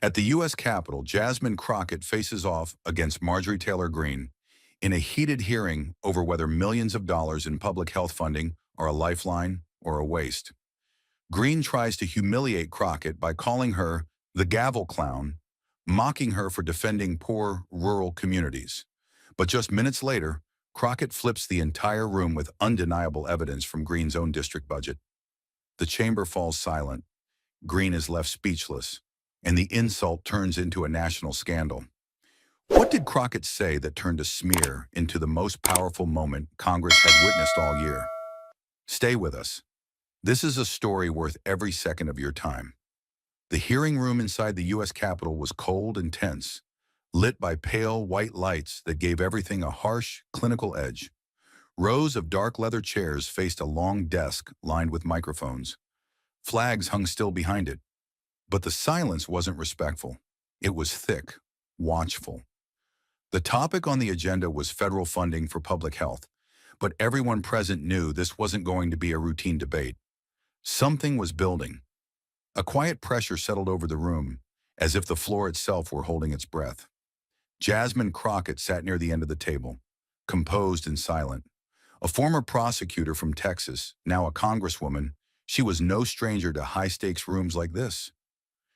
At the U.S. Capitol, Jasmine Crockett faces off against Marjorie Taylor Greene in a heated hearing over whether millions of dollars in public health funding are a lifeline or a waste. Greene tries to humiliate Crockett by calling her the GAVEL clown, mocking her for defending poor rural communities. But just minutes later, Crockett flips the entire room with undeniable evidence from Greene's own district budget. The chamber falls silent. Greene is left speechless, and the insult turns into a national scandal. What did Crockett say that turned a smear into the most powerful moment Congress had witnessed all year? Stay with us. This is a story worth every second of your time. The hearing room inside the U.S. Capitol was cold and tense, lit by pale white lights that gave everything a harsh, clinical edge. Rows of dark leather chairs faced a long desk lined with microphones. Flags hung still behind it. But the silence wasn't respectful. It was thick, watchful. The topic on the agenda was federal funding for public health, but everyone present knew this wasn't going to be a routine debate. Something was building. A quiet pressure settled over the room, as if the floor itself were holding its breath. Jasmine Crockett sat near the end of the table, composed and silent. A former prosecutor from Texas, now a congresswoman, she was no stranger to high-stakes rooms like this.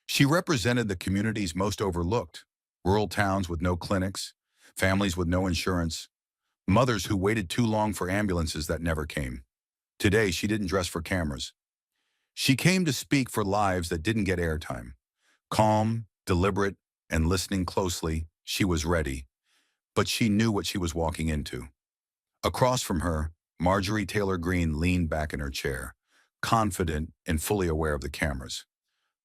She represented the communities most overlooked, rural towns with no clinics, families with no insurance, mothers who waited too long for ambulances that never came. Today, she didn't dress for cameras. She came to speak for lives that didn't get airtime. Calm, deliberate, and listening closely, she was ready. But she knew what she was walking into. Across from her, Marjorie Taylor Greene leaned back in her chair, confident and fully aware of the cameras.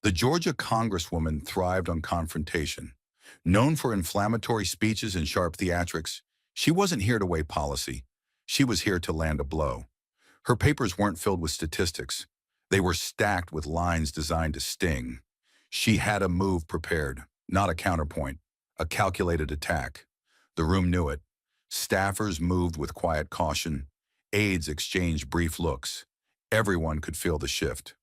The Georgia congresswoman thrived on confrontation. Known for inflammatory speeches and sharp theatrics, she wasn't here to weigh policy. She was here to land a blow. Her papers weren't filled with statistics. They were stacked with lines designed to sting. She had a move prepared, not a counterpoint, a calculated attack. The room knew it. Staffers moved with quiet caution. Aides exchanged brief looks. Everyone could feel the shift.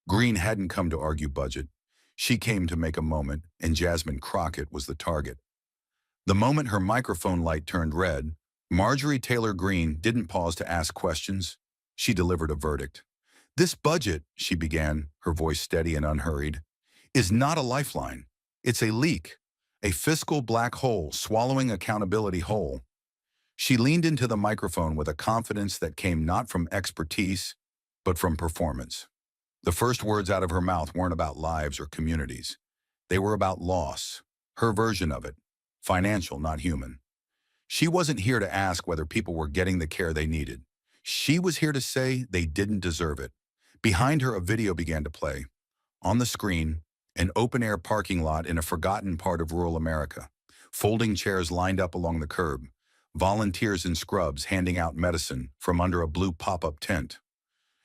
Greene hadn't come to argue budget. She came to make a moment, and Jasmine Crockett was the target. The moment her microphone light turned red, Marjorie Taylor Greene didn't pause to ask questions. She delivered a verdict. "This budget," she began, her voice steady and unhurried, "is not a lifeline. It's a leak, a fiscal black hole swallowing accountability whole." She leaned into the microphone with a confidence that came not from expertise, but from performance. The first words out of her mouth weren't about lives or communities. They were about loss, her version of it, financial, not human. She wasn't here to ask whether people were getting the care they needed. She was here to say they didn't deserve it. Behind her, a video began to play. On the screen, an open-air parking lot in a forgotten part of rural America. Folding chairs lined up along the curb. Volunteers in scrubs handing out medicine from under a blue pop-up tent.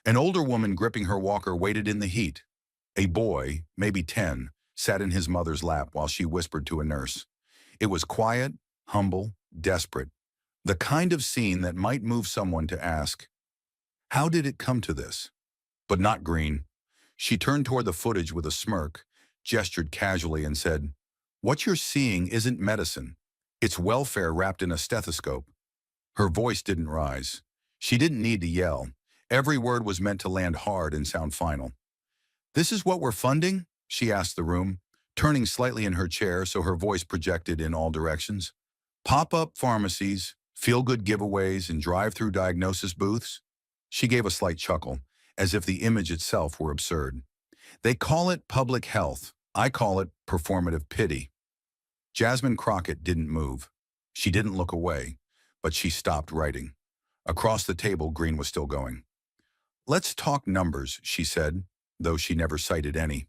An older woman gripping her walker waited in the heat. A boy, maybe 10, sat in his mother's lap while she whispered to a nurse. It was quiet, humble, desperate. The kind of scene that might move someone to ask, how did it come to this? But not Greene. She turned toward the footage with a smirk, gestured casually and said, "What you're seeing isn't medicine. It's welfare wrapped in a stethoscope." Her voice didn't rise. She didn't need to yell. Every word was meant to land hard and sound final. "This is what we're funding?" she asked the room, turning slightly in her chair so her voice projected in all directions. "Pop-up pharmacies, feel-good giveaways, and drive-through diagnosis booths?" She gave a slight chuckle, as if the image itself were absurd. "They call it public health. I call it performative pity." Jasmine Crockett didn't move. She didn't look away, but she stopped writing. Across the table, Greene was still going. "Let's talk numbers," she said, though she never cited any.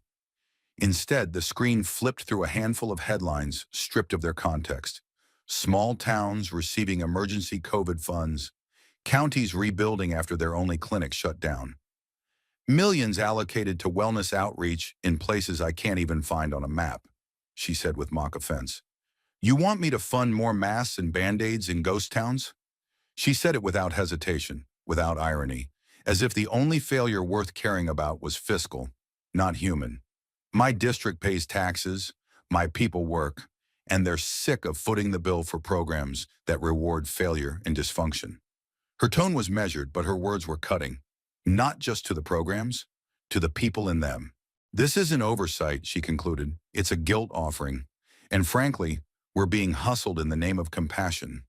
Instead, the screen flipped through a handful of headlines stripped of their context. Small towns receiving emergency COVID funds. Counties rebuilding after their only clinic shut down. Millions allocated to wellness outreach in places I can't even find on a map, she said with mock offense. "You want me to fund more masks and Band-Aids in ghost towns?" She said it without hesitation, without irony, as if the only failure worth caring about was fiscal, not human. "My district pays taxes. My people work, and they're sick of footing the bill for programs that reward failure and dysfunction. Her tone was measured, but her words were cutting. Not just to the programs, to the people in them. This isn't oversight, she concluded. It's a guilt offering. And frankly, we're being hustled in the name of compassion.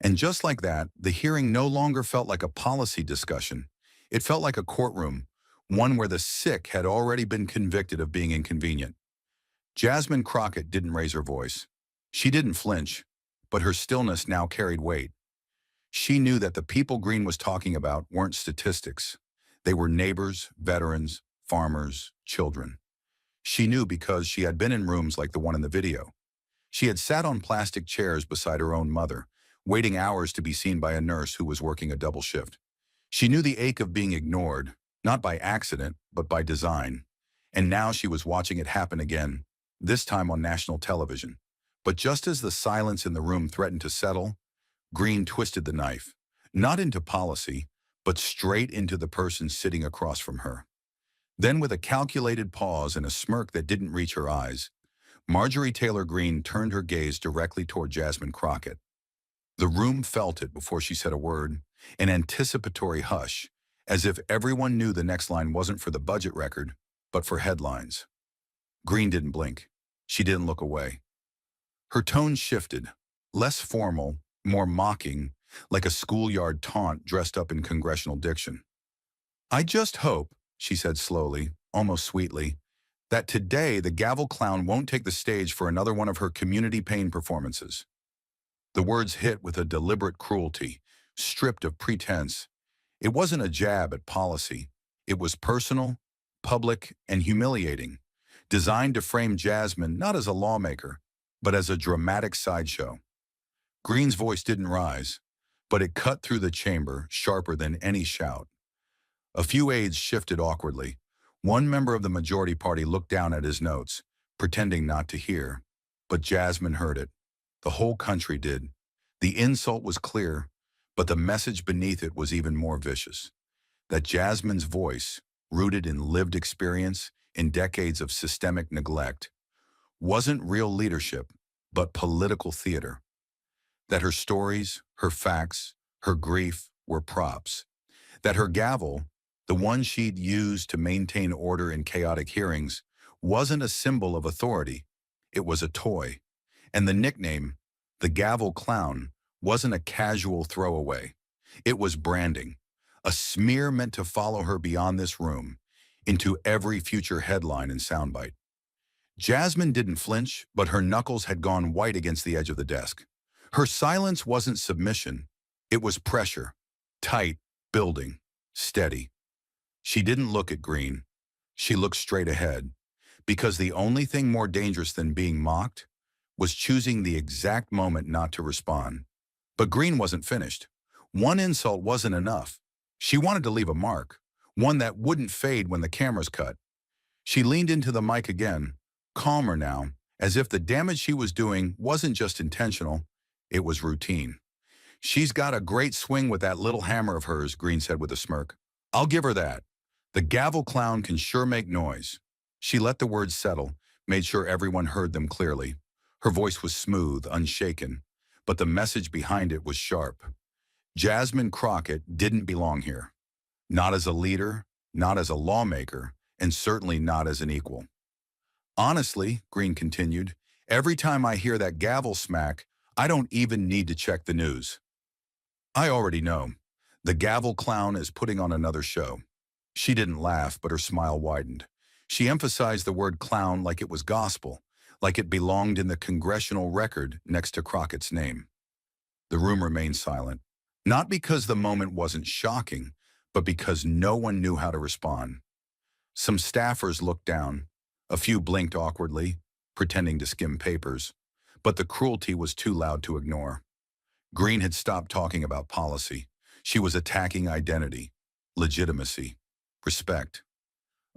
And just like that, the hearing no longer felt like a policy discussion. It felt like a courtroom, one where the sick had already been convicted of being inconvenient. Jasmine Crockett didn't raise her voice. She didn't flinch, but her stillness now carried weight. She knew that the people Greene was talking about weren't statistics. They were neighbors, veterans, farmers, children. She knew because she had been in rooms like the one in the video. She had sat on plastic chairs beside her own mother, waiting hours to be seen by a nurse who was working a double shift. She knew the ache of being ignored, not by accident, but by design. And now she was watching it happen again, this time on national television. But just as the silence in the room threatened to settle, Greene twisted the knife, not into policy, but straight into the person sitting across from her. Then, with a calculated pause and a smirk that didn't reach her eyes, Marjorie Taylor Greene turned her gaze directly toward Jasmine Crockett. The room felt it before she said a word, an anticipatory hush, as if everyone knew the next line wasn't for the budget record, but for headlines. Greene didn't blink. She didn't look away. Her tone shifted, less formal, more mocking, like a schoolyard taunt dressed up in congressional diction. I just hope, she said slowly, almost sweetly, that today the gavel clown won't take the stage for another one of her community pain performances. The words hit with a deliberate cruelty, stripped of pretense. It wasn't a jab at policy. It was personal, public, and humiliating, designed to frame Jasmine not as a lawmaker, but as a dramatic sideshow. Greene's voice didn't rise, but it cut through the chamber sharper than any shout. A few aides shifted awkwardly. One member of the majority party looked down at his notes, pretending not to hear. But Jasmine heard it. The whole country did. The insult was clear, but the message beneath it was even more vicious. That Jasmine's voice, rooted in lived experience, in decades of systemic neglect, wasn't real leadership, but political theater. That her stories, her facts, her grief were props. That her gavel, the one she'd used to maintain order in chaotic hearings, wasn't a symbol of authority. It was a toy. And the nickname, the gavel clown, wasn't a casual throwaway. It was branding, a smear meant to follow her beyond this room, into every future headline and soundbite. Jasmine didn't flinch, but her knuckles had gone white against the edge of the desk. Her silence wasn't submission. It was pressure. Tight, building, steady. She didn't look at Greene. She looked straight ahead. Because the only thing more dangerous than being mocked was choosing the exact moment not to respond. But Greene wasn't finished. One insult wasn't enough. She wanted to leave a mark, one that wouldn't fade when the cameras cut. She leaned into the mic again, calmer now, as if the damage she was doing wasn't just intentional, it was routine. She's got a great swing with that little hammer of hers, Greene said with a smirk. I'll give her that. The gavel clown can sure make noise. She let the words settle, made sure everyone heard them clearly. Her voice was smooth, unshaken, but the message behind it was sharp. Jasmine Crockett didn't belong here. Not as a leader, not as a lawmaker, and certainly not as an equal. Honestly, Greene continued, every time I hear that gavel smack, I don't even need to check the news. I already know. The gavel clown is putting on another show. She didn't laugh, but her smile widened. She emphasized the word clown like it was gospel, like it belonged in the congressional record next to Crockett's name. The room remained silent, not because the moment wasn't shocking, but because no one knew how to respond. Some staffers looked down. A few blinked awkwardly, pretending to skim papers, but the cruelty was too loud to ignore. Greene had stopped talking about policy. She was attacking identity, legitimacy, respect.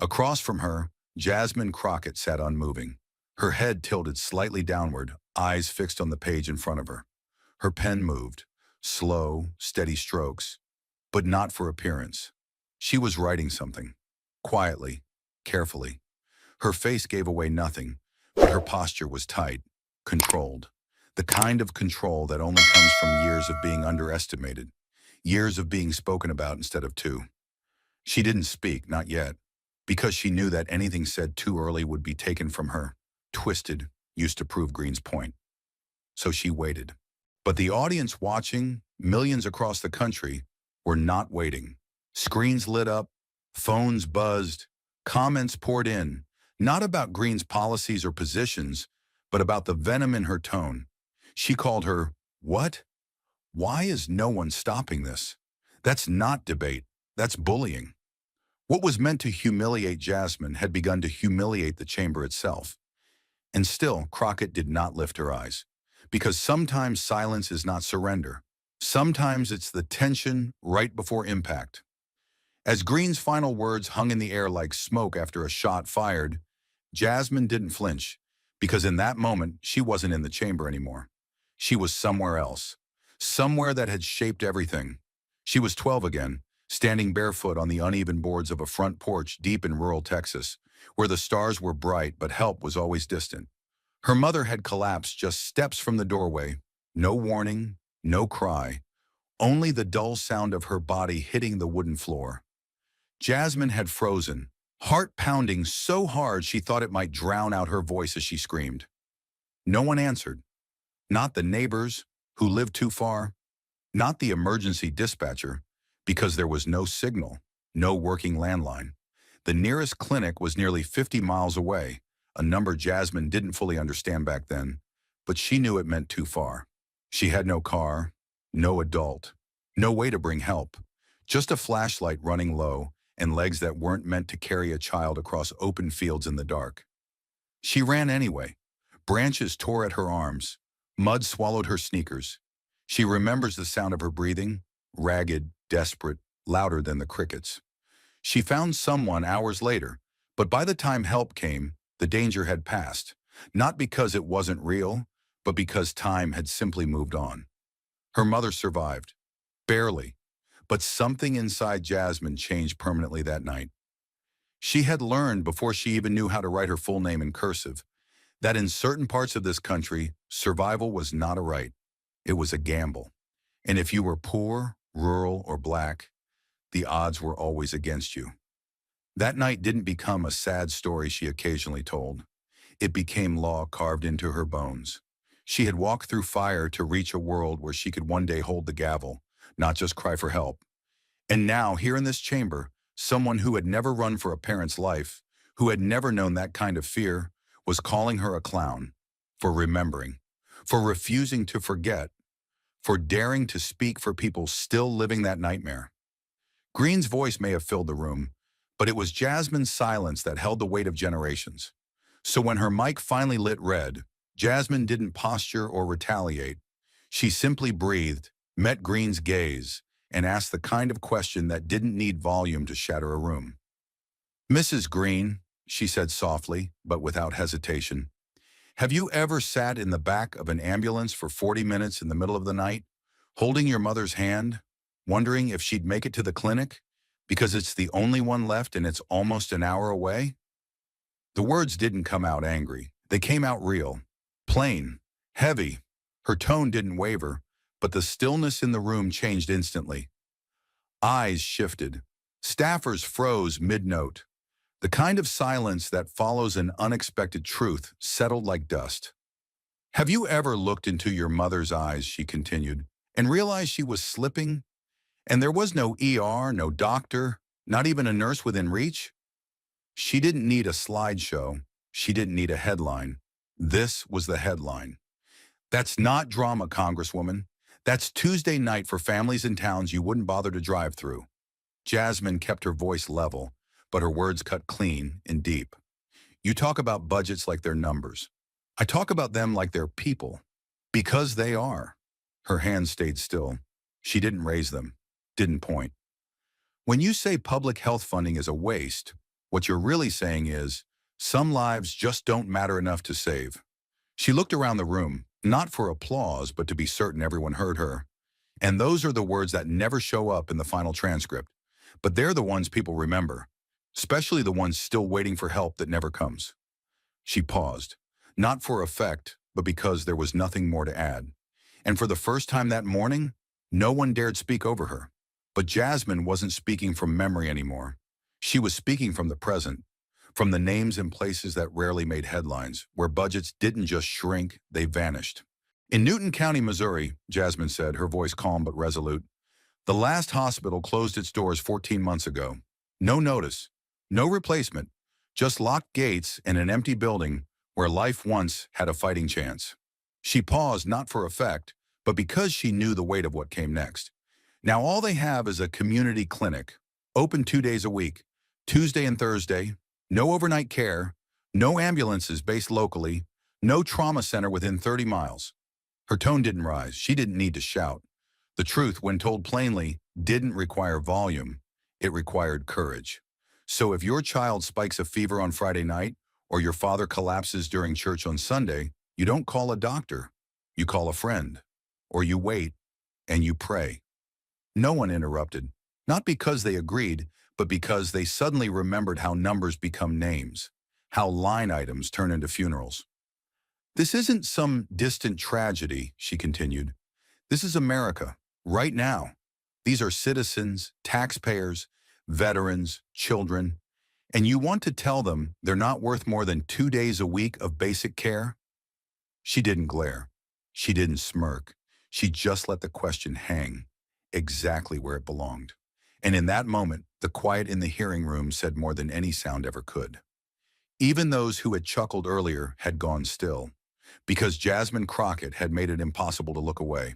Across from her, Jasmine Crockett sat unmoving, her head tilted slightly downward, eyes fixed on the page in front of her. Her pen moved, slow, steady strokes, but not for appearance. She was writing something, quietly, carefully. Her face gave away nothing, but her posture was tight, controlled. The kind of control that only comes from years of being underestimated, years of being spoken about instead of to. She didn't speak, not yet, because she knew that anything said too early would be taken from her, twisted, used to prove Greene's point. So she waited. But the audience watching, millions across the country, were not waiting. Screens lit up, phones buzzed, comments poured in, not about Greene's policies or positions, but about the venom in her tone. She called her, "What? Why is no one stopping this? That's not debate, that's bullying." What was meant to humiliate Jasmine had begun to humiliate the chamber itself. And still, Crockett did not lift her eyes. Because sometimes silence is not surrender. Sometimes it's the tension right before impact. As Greene's final words hung in the air like smoke after a shot fired, Jasmine didn't flinch, because in that moment, she wasn't in the chamber anymore. She was somewhere else, somewhere that had shaped everything. She was 12 again, standing barefoot on the uneven boards of a front porch deep in rural Texas, where the stars were bright but help was always distant. Her mother had collapsed just steps from the doorway. No warning, no cry, only the dull sound of her body hitting the wooden floor. Jasmine had frozen, heart pounding so hard she thought it might drown out her voice as she screamed. No one answered. Not the neighbors, who lived too far. Not the emergency dispatcher, because there was no signal, no working landline. The nearest clinic was nearly 50 miles away, a number Jasmine didn't fully understand back then, but she knew it meant too far. She had no car, no adult, no way to bring help, just a flashlight running low and legs that weren't meant to carry a child across open fields in the dark. She ran anyway. Branches tore at her arms. Mud swallowed her sneakers. She remembers the sound of her breathing, ragged, desperate, louder than the crickets. She found someone hours later, but by the time help came, the danger had passed, not because it wasn't real, but because time had simply moved on. Her mother survived, barely, but something inside Jasmine changed permanently that night. She had learned before she even knew how to write her full name in cursive, that in certain parts of this country, survival was not a right. It was a gamble. And if you were poor, rural, or black, the odds were always against you. That night didn't become a sad story she occasionally told. It became law carved into her bones. She had walked through fire to reach a world where she could one day hold the gavel, not just cry for help. And now, here in this chamber, someone who had never run for a parent's life, who had never known that kind of fear, was calling her a clown for remembering, for refusing to forget, for daring to speak for people still living that nightmare. Greene's voice may have filled the room, but it was Jasmine's silence that held the weight of generations. So when her mic finally lit red, Jasmine didn't posture or retaliate. She simply breathed, met Greene's gaze, and asked the kind of question that didn't need volume to shatter a room. "Mrs. Greene," she said softly, but without hesitation, "have you ever sat in the back of an ambulance for 40 minutes in the middle of the night, holding your mother's hand, wondering if she'd make it to the clinic, because it's the only one left and it's almost an hour away?" The words didn't come out angry. They came out real, plain, heavy. Her tone didn't waver, but the stillness in the room changed instantly. Eyes shifted. Staffers froze mid-note. The kind of silence that follows an unexpected truth settled like dust. "Have you ever looked into your mother's eyes," she continued, "and realized she was slipping? And there was no ER, no doctor, not even a nurse within reach?" She didn't need a slideshow. She didn't need a headline. This was the headline. "That's not drama, Congresswoman. That's Tuesday night for families in towns you wouldn't bother to drive through." Jasmine kept her voice level, but her words cut clean and deep. "You talk about budgets like they're numbers. I talk about them like they're people. Because they are." Her hands stayed still. She didn't raise them, didn't point. "When you say public health funding is a waste, what you're really saying is, some lives just don't matter enough to save." She looked around the room, not for applause, but to be certain everyone heard her. And those are the words that never show up in the final transcript, but they're the ones people remember, especially the ones still waiting for help that never comes. She paused. Not for effect, but because there was nothing more to add. And for the first time that morning, no one dared speak over her. But Jasmine wasn't speaking from memory anymore. She was speaking from the present, from the names and places that rarely made headlines, where budgets didn't just shrink, they vanished. In Newton County, Missouri, Jasmine said, her voice calm but resolute, the last hospital closed its doors 14 months ago. No notice, no replacement, just locked gates and an empty building where life once had a fighting chance. She paused not for effect, but because she knew the weight of what came next. Now all they have is a community clinic, open 2 days a week, Tuesday and Thursday, no overnight care, no ambulances based locally, no trauma center within 30 miles. Her tone didn't rise. She didn't need to shout. The truth, when told plainly, didn't require volume. It required courage. So if your child spikes a fever on Friday night, or your father collapses during church on Sunday, you don't call a doctor. You call a friend. Or you wait, and you pray. No one interrupted. Not because they agreed, but because they suddenly remembered how numbers become names, how line items turn into funerals. This isn't some distant tragedy, she continued. This is America, right now. These are citizens, taxpayers, veterans, children, and you want to tell them they're not worth more than 2 days a week of basic care? She didn't glare. She didn't smirk. She just let the question hang, exactly where it belonged. And in that moment, the quiet in the hearing room said more than any sound ever could. Even those who had chuckled earlier had gone still, because Jasmine Crockett had made it impossible to look away.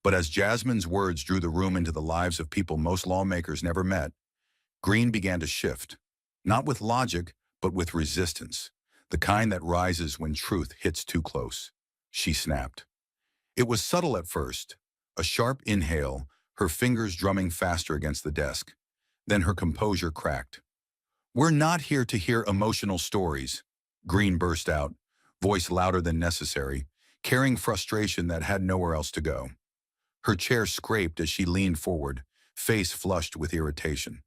But as Jasmine's words drew the room into the lives of people most lawmakers never met, Greene began to shift, not with logic, but with resistance, the kind that rises when truth hits too close. She snapped. It was subtle at first, a sharp inhale, her fingers drumming faster against the desk. Then her composure cracked. We're not here to hear emotional stories, Greene burst out, voice louder than necessary, carrying frustration that had nowhere else to go. Her chair scraped as she leaned forward, face flushed with irritation.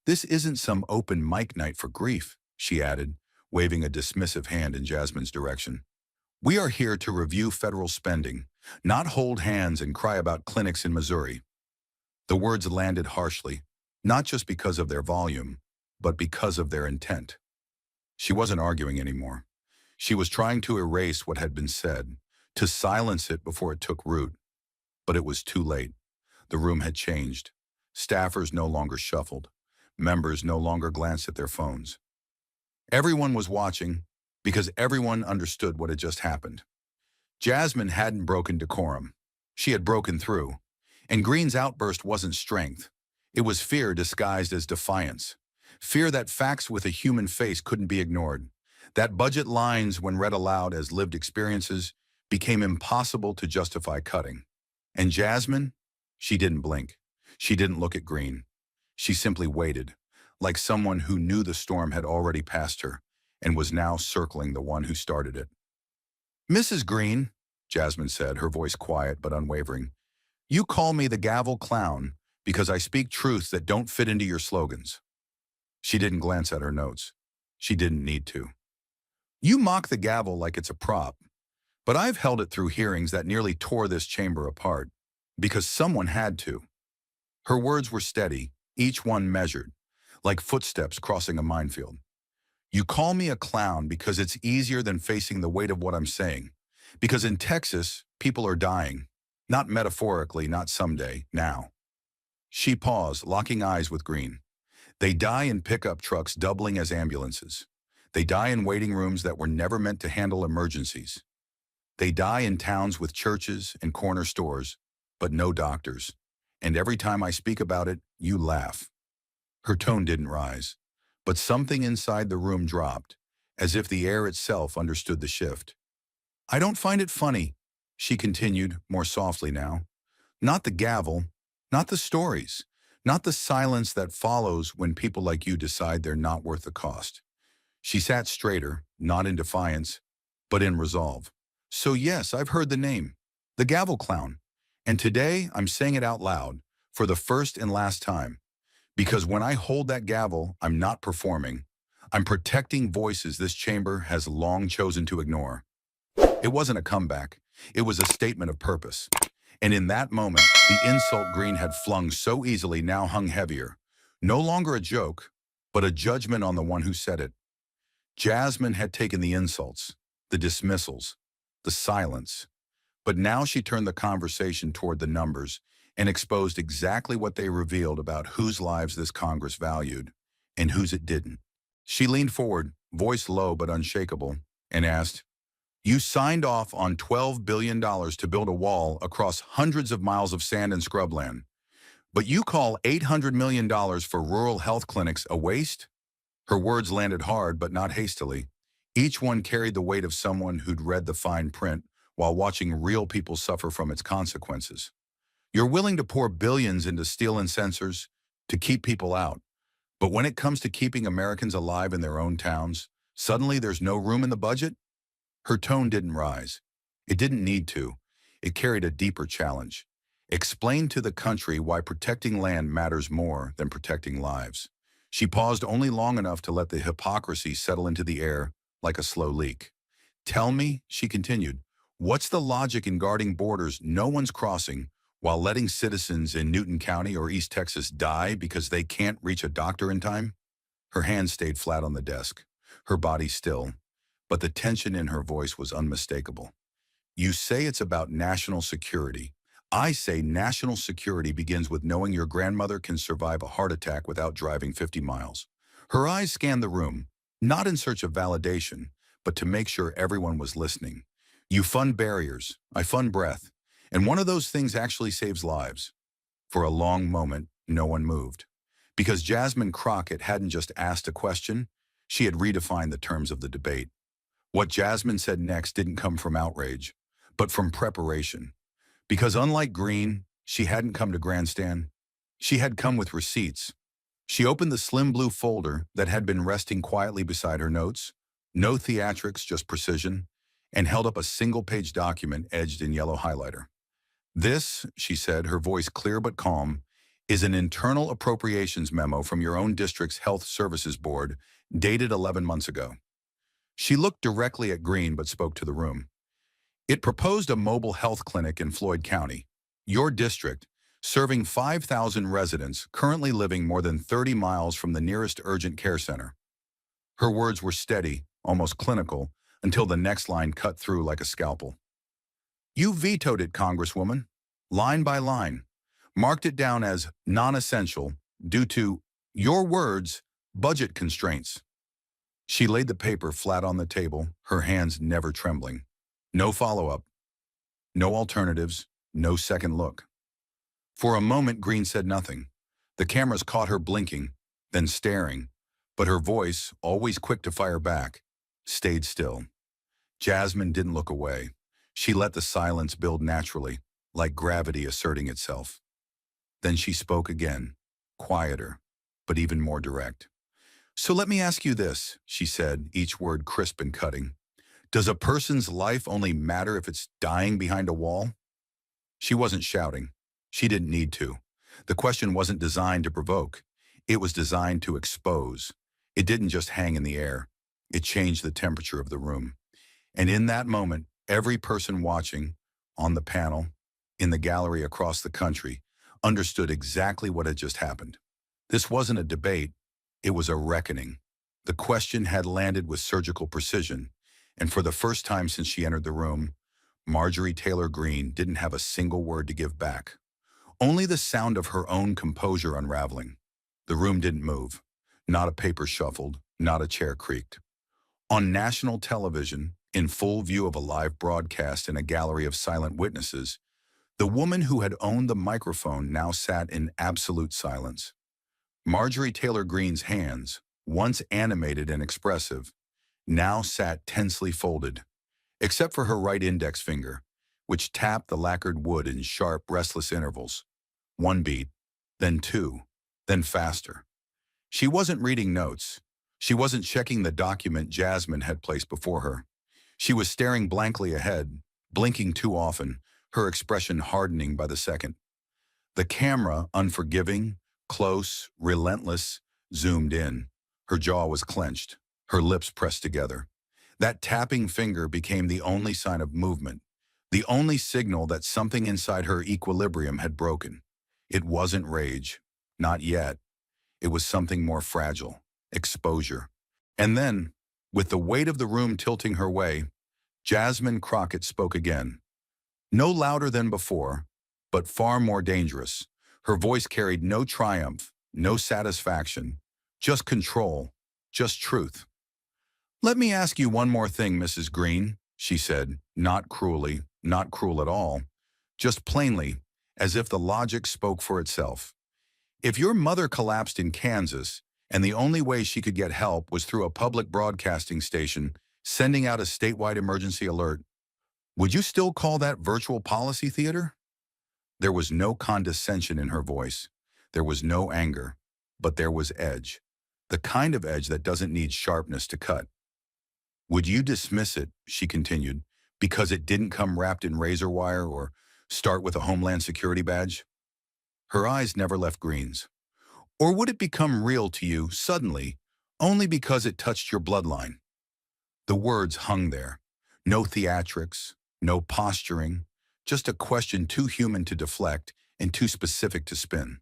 This isn't some open mic night for grief, she added, waving a dismissive hand in Jasmine's direction. We are here to review federal spending, not hold hands and cry about clinics in Missouri. The words landed harshly, not just because of their volume, but because of their intent. She wasn't arguing anymore. She was trying to erase what had been said, to silence it before it took root. But it was too late. The room had changed. Staffers no longer shuffled. Members no longer glanced at their phones. Everyone was watching because everyone understood what had just happened. Jasmine hadn't broken decorum. She had broken through. And Greene's outburst wasn't strength. It was fear disguised as defiance. Fear that facts with a human face couldn't be ignored. That budget lines, when read aloud as lived experiences, became impossible to justify cutting. And Jasmine? She didn't blink. She didn't look at Greene. She simply waited, like someone who knew the storm had already passed her and was now circling the one who started it. Mrs. Greene, Jasmine said, her voice quiet but unwavering, you call me the gavel clown because I speak truths that don't fit into your slogans. She didn't glance at her notes. She didn't need to. You mock the gavel like it's a prop, but I've held it through hearings that nearly tore this chamber apart, because someone had to. Her words were steady, each one measured, like footsteps crossing a minefield. You call me a clown because it's easier than facing the weight of what I'm saying. Because in Texas, people are dying. Not metaphorically, not someday, now. She paused, locking eyes with Greene. They die in pickup trucks doubling as ambulances. They die in waiting rooms that were never meant to handle emergencies. They die in towns with churches and corner stores, but no doctors. And every time I speak about it, you laugh. Her tone didn't rise, but something inside the room dropped, as if the air itself understood the shift. I don't find it funny, she continued, more softly now. Not the gavel, not the stories, not the silence that follows when people like you decide they're not worth the cost. She sat straighter, not in defiance, but in resolve. So yes, I've heard the name, the gavel clown. And today I'm saying it out loud, for the first and last time. Because when I hold that gavel, I'm not performing. I'm protecting voices this chamber has long chosen to ignore. It wasn't a comeback. It was a statement of purpose. And in that moment, the insult Greene had flung so easily now hung heavier. No longer a joke, but a judgment on the one who said it. Jasmine had taken the insults, the dismissals, the silence. But now she turned the conversation toward the numbers and exposed exactly what they revealed about whose lives this Congress valued and whose it didn't. She leaned forward, voice low but unshakable, and asked, "You signed off on $12 billion to build a wall across hundreds of miles of sand and scrubland, but you call $800 million for rural health clinics a waste?" Her words landed hard but not hastily. Each one carried the weight of someone who'd read the fine print while watching real people suffer from its consequences. You're willing to pour billions into steel and sensors to keep people out, but when it comes to keeping Americans alive in their own towns, suddenly there's no room in the budget? Her tone didn't rise. It didn't need to. It carried a deeper challenge. Explain to the country why protecting land matters more than protecting lives. She paused only long enough to let the hypocrisy settle into the air like a slow leak. "Tell me," she continued, "what's the logic in guarding borders no one's crossing while letting citizens in Newton County or East Texas die because they can't reach a doctor in time?" Her hands stayed flat on the desk, her body still, but the tension in her voice was unmistakable. "You say it's about national security. I say national security begins with knowing your grandmother can survive a heart attack without driving 50 miles. Her eyes scanned the room, not in search of validation, but to make sure everyone was listening. "You fund barriers, I fund breath, and one of those things actually saves lives." For a long moment, no one moved. Because Jasmine Crockett hadn't just asked a question, she had redefined the terms of the debate. What Jasmine said next didn't come from outrage, but from preparation. Because unlike Greene, she hadn't come to grandstand. She had come with receipts. She opened the slim blue folder that had been resting quietly beside her notes, no theatrics, just precision, and held up a single-page document edged in yellow highlighter. "This," she said, her voice clear but calm, "is an internal appropriations memo from your own district's Health Services Board, dated 11 months ago." She looked directly at Greene but spoke to the room. "It proposed a mobile health clinic in Floyd County, your district, serving 5,000 residents currently living more than 30 miles from the nearest urgent care center." Her words were steady, almost clinical, until the next line cut through like a scalpel. "You vetoed it, Congresswoman, line by line, marked it down as non-essential due to, your words, budget constraints." She laid the paper flat on the table, her hands never trembling. No follow-up, no alternatives, no second look. For a moment, Greene said nothing. The cameras caught her blinking, then staring, but her voice, always quick to fire back, stayed still. Jasmine didn't look away. She let the silence build naturally, like gravity asserting itself. Then she spoke again, quieter, but even more direct. "So let me ask you this," she said, each word crisp and cutting. "Does a person's life only matter if it's dying behind a wall?" She wasn't shouting. She didn't need to. The question wasn't designed to provoke. It was designed to expose. It didn't just hang in the air. It changed the temperature of the room. And in that moment, every person watching, on the panel, in the gallery across the country, understood exactly what had just happened. This wasn't a debate. It was a reckoning. The question had landed with surgical precision, and for the first time since she entered the room, Marjorie Taylor Greene didn't have a single word to give back. Only the sound of her own composure unraveling. The room didn't move. Not a paper shuffled, not a chair creaked. On national television, in full view of a live broadcast in a gallery of silent witnesses, the woman who had owned the microphone now sat in absolute silence. Marjorie Taylor Greene's hands, once animated and expressive, now sat tensely folded, except for her right index finger, which tapped the lacquered wood in sharp, restless intervals. One beat, then two, then faster. She wasn't reading notes. She wasn't checking the document Jasmine had placed before her. She was staring blankly ahead, blinking too often, her expression hardening by the second. The camera, unforgiving, close, relentless, zoomed in. Her jaw was clenched, Her lips pressed together. That tapping finger became the only sign of movement, the only signal that something inside her equilibrium had broken. It wasn't rage. Not yet. It was something more fragile. Exposure. And then, with the weight of the room tilting her way, Jasmine Crockett spoke again. No louder than before, but far more dangerous. Her voice carried no triumph, no satisfaction, just control, just truth. "Let me ask you one more thing, Mrs. Greene," she said, not cruelly, not cruel at all, just plainly, as if the logic spoke for itself. "If your mother collapsed in Kansas, and the only way she could get help was through a public broadcasting station sending out a statewide emergency alert, would you still call that virtual policy theater?" There was no condescension in her voice. There was no anger, but there was edge. The kind of edge that doesn't need sharpness to cut. "Would you dismiss it," she continued, "because it didn't come wrapped in razor wire or start with a Homeland Security badge?" Her eyes never left Greene's. "Or would it become real to you suddenly, only because it touched your bloodline?" The words hung there. No theatrics, no posturing, just a question too human to deflect and too specific to spin.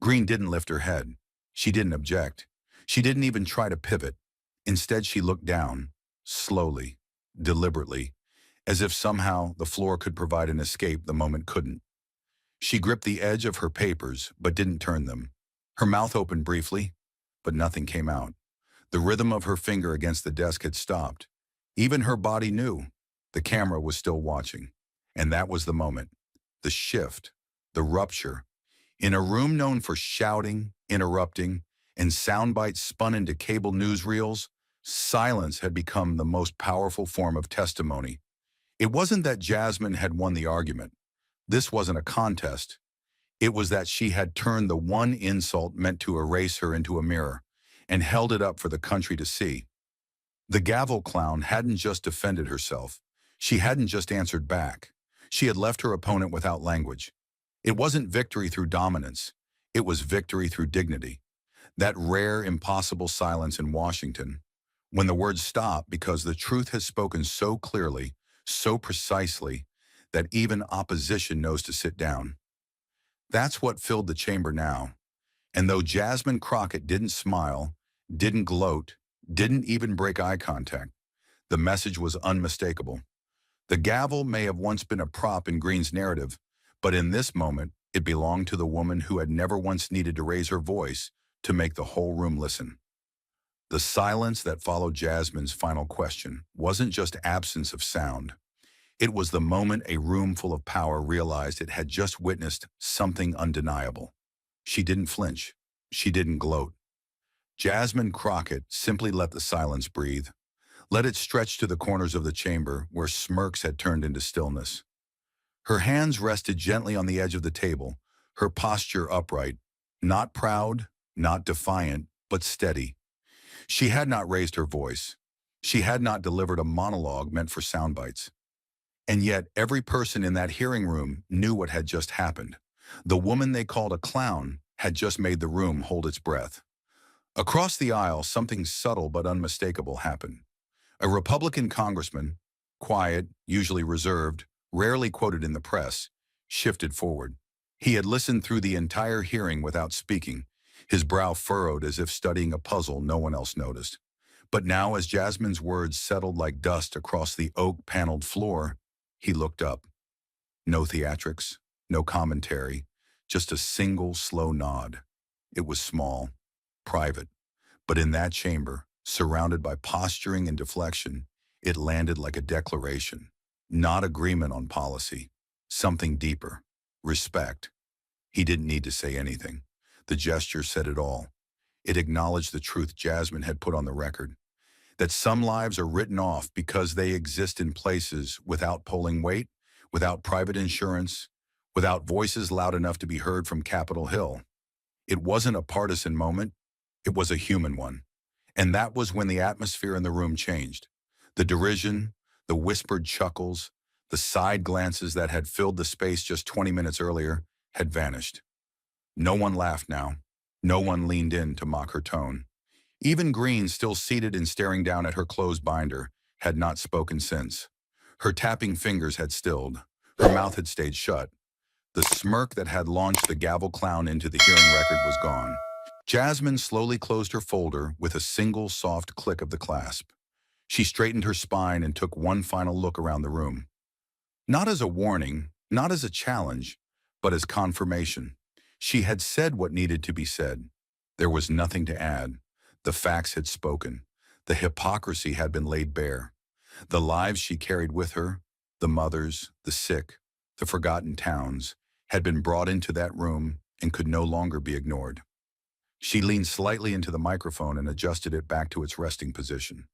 Greene didn't lift her head. She didn't object. She didn't even try to pivot. Instead, she looked down, slowly, deliberately, as if somehow the floor could provide an escape the moment couldn't. She gripped the edge of her papers, but didn't turn them. Her mouth opened briefly, but nothing came out. The rhythm of her finger against the desk had stopped. Even her body knew. The camera was still watching. And that was the moment. The shift. The rupture. In a room known for shouting, interrupting, and sound bites spun into cable newsreels, silence had become the most powerful form of testimony. It wasn't that Jasmine had won the argument. This wasn't a contest. It was that she had turned the one insult meant to erase her into a mirror and held it up for the country to see. The gavel clown hadn't just defended herself. She hadn't just answered back. She had left her opponent without language. It wasn't victory through dominance. It was victory through dignity. That rare, impossible silence in Washington, when the words stop because the truth has spoken so clearly, so precisely, that even opposition knows to sit down. That's what filled the chamber now. And though Jasmine Crockett didn't smile, didn't gloat, didn't even break eye contact, the message was unmistakable. The gavel may have once been a prop in Greene's narrative, but in this moment, it belonged to the woman who had never once needed to raise her voice to make the whole room listen. The silence that followed Jasmine's final question wasn't just absence of sound. It was the moment a room full of power realized it had just witnessed something undeniable. She didn't flinch. She didn't gloat. Jasmine Crockett simply let the silence breathe. Let it stretch to the corners of the chamber where smirks had turned into stillness. Her hands rested gently on the edge of the table, her posture upright, not proud, not defiant, but steady. She had not raised her voice. She had not delivered a monologue meant for sound bites. And yet every person in that hearing room knew what had just happened. The woman they called a clown had just made the room hold its breath. Across the aisle, something subtle but unmistakable happened. A Republican congressman, quiet, usually reserved, rarely quoted in the press, shifted forward. He had listened through the entire hearing without speaking, his brow furrowed as if studying a puzzle no one else noticed. But now, as Jasmine's words settled like dust across the oak-paneled floor, he looked up. No theatrics, no commentary, just a single slow nod. It was small, private, but in that chamber, surrounded by posturing and deflection, it landed like a declaration. Not agreement on policy, something deeper, respect. He didn't need to say anything. The gesture said it all. It acknowledged the truth Jasmine had put on the record, that some lives are written off because they exist in places without polling weight, without private insurance, without voices loud enough to be heard from Capitol Hill. It wasn't a partisan moment, it was a human one. And that was when the atmosphere in the room changed. The derision, the whispered chuckles, the side glances that had filled the space just 20 minutes earlier had vanished. No one laughed now. No one leaned in to mock her tone. Even Greene, still seated and staring down at her closed binder, had not spoken since. Her tapping fingers had stilled. Her mouth had stayed shut. The smirk that had launched the gavel clown into the hearing record was gone. Jasmine slowly closed her folder with a single soft click of the clasp. She straightened her spine and took one final look around the room. Not as a warning, not as a challenge, but as confirmation. She had said what needed to be said. There was nothing to add. The facts had spoken. The hypocrisy had been laid bare. The lives she carried with her, the mothers, the sick, the forgotten towns, had been brought into that room and could no longer be ignored. She leaned slightly into the microphone and adjusted it back to its resting position.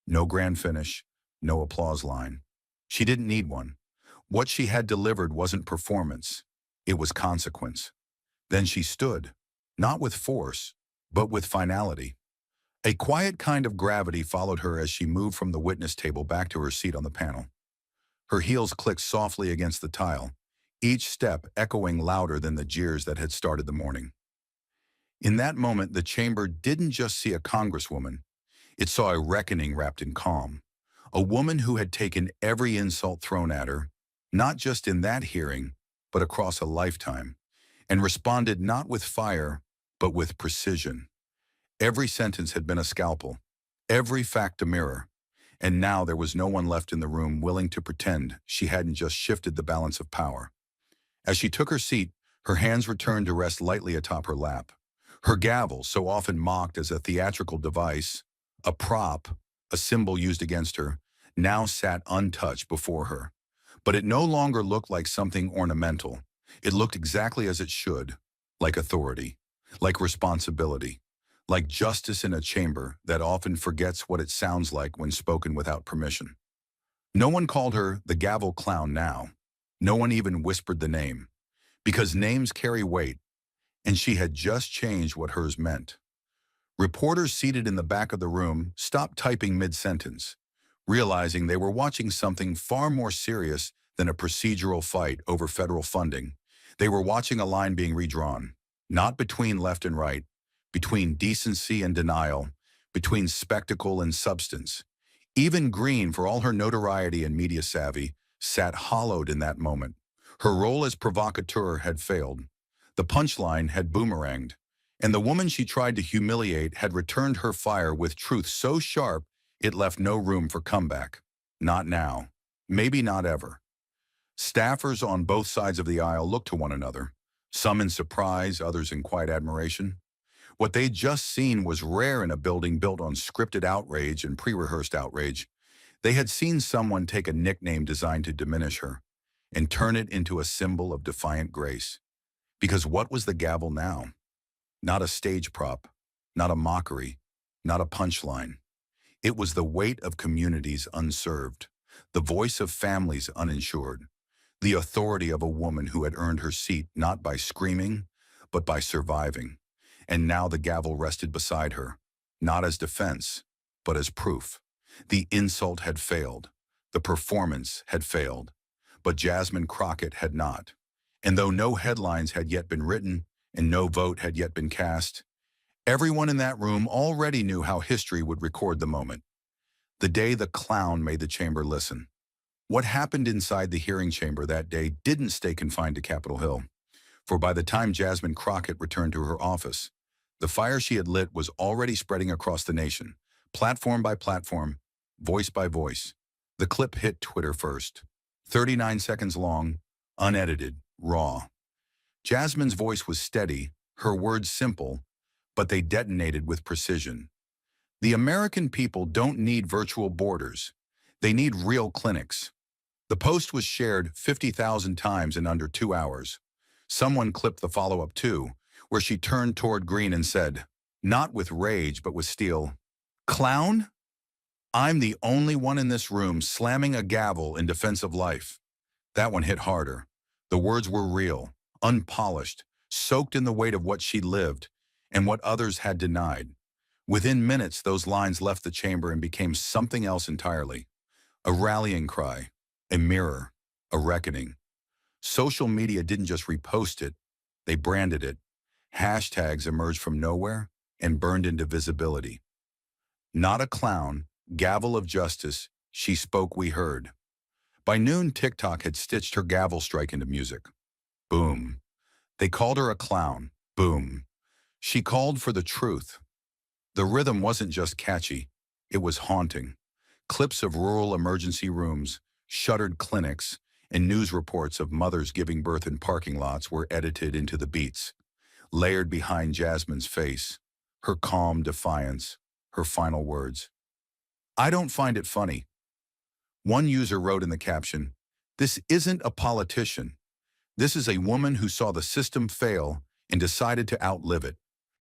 No grand finish, no applause line. She didn't need one. What she had delivered wasn't performance. It was consequence. Then she stood, not with force, but with finality. A quiet kind of gravity followed her as she moved from the witness table back to her seat on the panel. Her heels clicked softly against the tile, each step echoing louder than the jeers that had started the morning. In that moment, the chamber didn't just see a congresswoman. It saw a reckoning wrapped in calm. A woman who had taken every insult thrown at her, not just in that hearing, but across a lifetime, and responded not with fire, but with precision. Every sentence had been a scalpel, every fact a mirror, and now there was no one left in the room willing to pretend she hadn't just shifted the balance of power. As she took her seat, her hands returned to rest lightly atop her lap. Her gavel, so often mocked as a theatrical device, a prop, a symbol used against her, now sat untouched before her. But it no longer looked like something ornamental. It looked exactly as it should, like authority, like responsibility, like justice in a chamber that often forgets what it sounds like when spoken without permission. No one called her the gavel clown now. No one even whispered the name, because names carry weight, and she had just changed what hers meant. Reporters seated in the back of the room stopped typing mid-sentence, realizing they were watching something far more serious than a procedural fight over federal funding. They were watching a line being redrawn, not between left and right, between decency and denial, between spectacle and substance. Even Greene, for all her notoriety and media savvy, sat hollowed in that moment. Her role as provocateur had failed. The punchline had boomeranged, and the woman she tried to humiliate had returned her fire with truth so sharp it left no room for comeback. Not now. Maybe not ever. Staffers on both sides of the aisle looked to one another, some in surprise, others in quiet admiration. What they'd just seen was rare in a building built on scripted outrage and pre-rehearsed outrage. They had seen someone take a nickname designed to diminish her and turn it into a symbol of defiant grace. Because what was the gavel now? Not a stage prop, not a mockery, not a punchline. It was the weight of communities unserved, the voice of families uninsured, the authority of a woman who had earned her seat not by screaming, but by surviving. And now the gavel rested beside her, not as defense, but as proof. The insult had failed. The performance had failed. But Jasmine Crockett had not. And though no headlines had yet been written and no vote had yet been cast, everyone in that room already knew how history would record the moment. The day the clown made the chamber listen. What happened inside the hearing chamber that day didn't stay confined to Capitol Hill. For by the time Jasmine Crockett returned to her office, the fire she had lit was already spreading across the nation, platform by platform, voice by voice. The clip hit Twitter first. 39 seconds long, unedited, raw. Jasmine's voice was steady, her words simple, but they detonated with precision. The American people don't need virtual borders. They need real clinics. The post was shared 50,000 times in under 2 hours. Someone clipped the follow-up too, where she turned toward Greene and said, not with rage but with steel, "Clown? I'm the only one in this room slamming a gavel in defense of life." That one hit harder. The words were real, unpolished, soaked in the weight of what she lived and what others had denied. Within minutes, those lines left the chamber and became something else entirely. A rallying cry, a mirror, a reckoning. Social media didn't just repost it, they branded it. Hashtags emerged from nowhere and burned into visibility. Not a clown, gavel of justice, she spoke we heard. By noon, TikTok had stitched her gavel strike into music. Boom. They called her a clown. Boom. She called for the truth. The rhythm wasn't just catchy, it was haunting. Clips of rural emergency rooms, shuttered clinics, and news reports of mothers giving birth in parking lots were edited into the beats, layered behind Jasmine's face, her calm defiance, her final words. I don't find it funny. One user wrote in the caption, "This isn't a politician. This is a woman who saw the system fail and decided to outlive it."